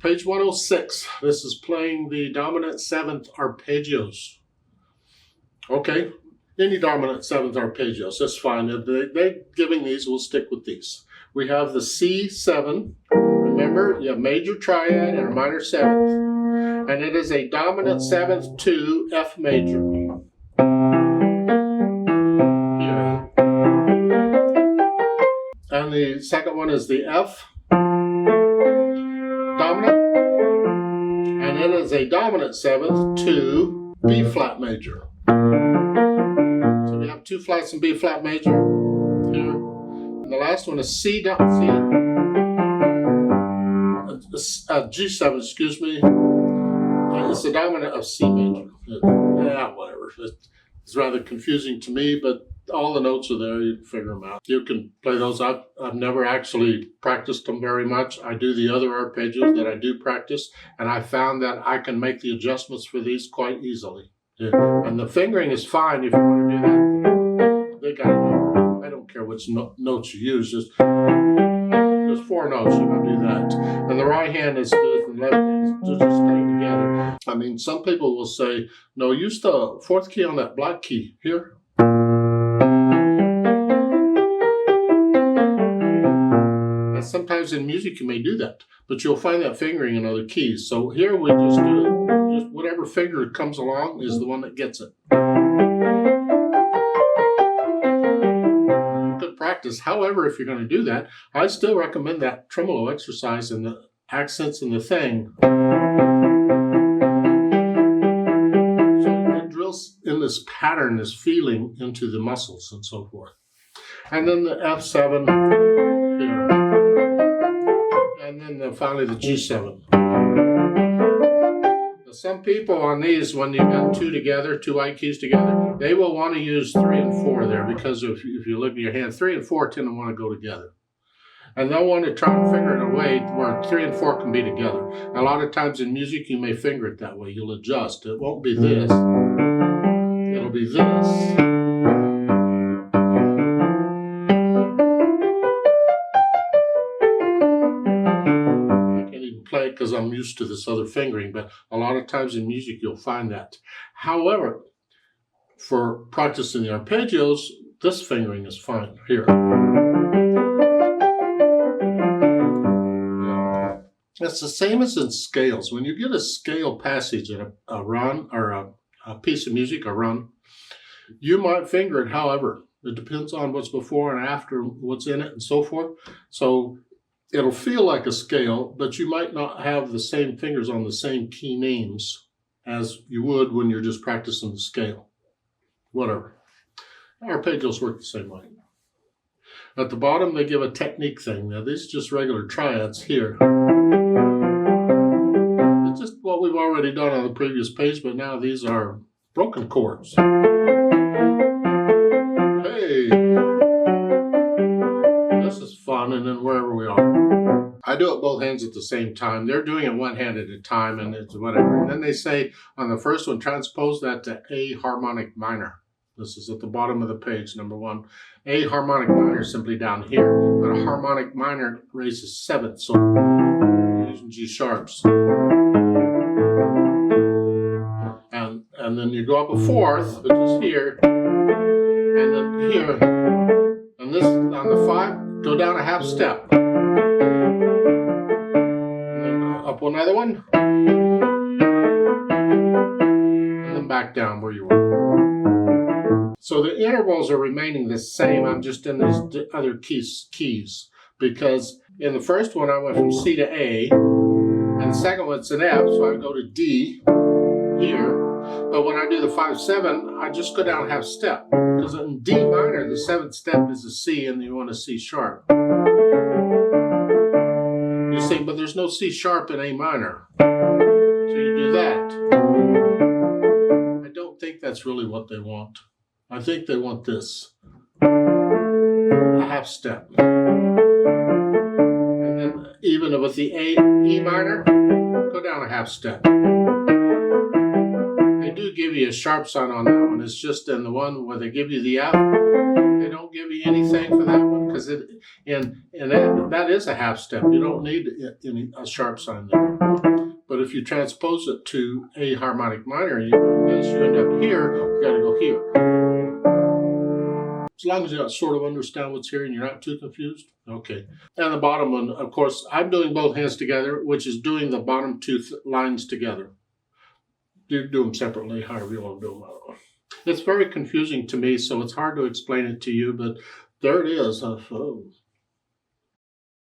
Page 106. This is playing the dominant seventh arpeggios. Okay, any dominant seventh arpeggios, that's fine. They're giving these, we'll stick with these. We have the C7. Remember, you have major triad and a minor seventh. And it is a dominant seventh to F major. Here. And the second one is the F dominant. And it is a dominant seventh to B flat major. So we have two flats in B flat major here. And the last one is G7, excuse me. It's the dominant of C major. Yeah, whatever. It's rather confusing to me, but all the notes are there. You can figure them out. You can play those. I've never actually practiced them very much. I do the other arpeggios that I do practice, and I found that I can make the adjustments for these quite easily. Yeah. And the fingering is fine if you want to do that. They got it. I don't care which notes you use. Just four notes. You want to do that. And the right hand is good, and the left hand is just staying together. I mean, some people will say, no, use the fourth key on that black key here. And sometimes in music you may do that, but you'll find that fingering in other keys. So here we just do it. Just whatever finger comes along is the one that gets it. Good practice. However, if you're going to do that, I still recommend that tremolo exercise and the accents and the thing. In this pattern, this feeling into the muscles and so forth. And then the F7 here. And then finally the G7. Now, some people on these, when you've got two together, two I keys together, they will want to use 3 and 4 there, because if you look at your hand, 3 and 4 tend to want to go together. And they'll want to try and finger it in a way where 3 and 4 can be together. A lot of times in music, you may finger it that way. You'll adjust. It won't be this. It'll be this. I can't even play it because I'm used to this other fingering, but a lot of times in music you'll find that. However, for practicing the arpeggios, this fingering is fine here. Yeah. It's the same as in scales. When you get a scale passage in a run or a piece of music, a run, you might finger it. However, it depends on what's before and after, what's in it and so forth. So it'll feel like a scale, but you might not have the same fingers on the same key names as you would when you're just practicing the scale. Whatever. Arpeggios work the same way. At the bottom, they give a technique thing. Now, these are just regular triads here. It's just what we've already done on the previous page, but now these are broken chords. Hey! This is fun, and then wherever we are. I do it both hands at the same time. They're doing it one hand at a time, and it's whatever. And then they say on the first one, transpose that to A harmonic minor. This is at the bottom of the page, number 1. A harmonic minor is simply down here, but a harmonic minor raises 7th, so using G sharps. And then you go up a 4th, which is here, and then here, and this on the 5, go down a half step. And then up another one, and then back down where you were. So the intervals are remaining the same. I'm just in these other keys, because in the first one I went from C to A, and the second one's an F, so I go to D here. But when I do the 5-7, I just go down a half step, because in D minor, the 7th step is a C, and you want a C sharp. You say, but there's no C sharp in A minor, so you do that. I don't think that's really what they want. I think they want this, a half step. And then even with the E minor, go down a half step. They do give you a sharp sign on that one. It's just in the one where they give you the F. They don't give you anything for that one because is it, and that is a half step. You don't need a sharp sign there. But if you transpose it to A harmonic minor, you end up here, you got to go here. As long as you sort of understand what's here and you're not too confused. Okay. And the bottom one, of course, I'm doing both hands together, which is doing the bottom two lines together. You do them separately, however you want to do them. It's very confusing to me, so it's hard to explain it to you, but there it is.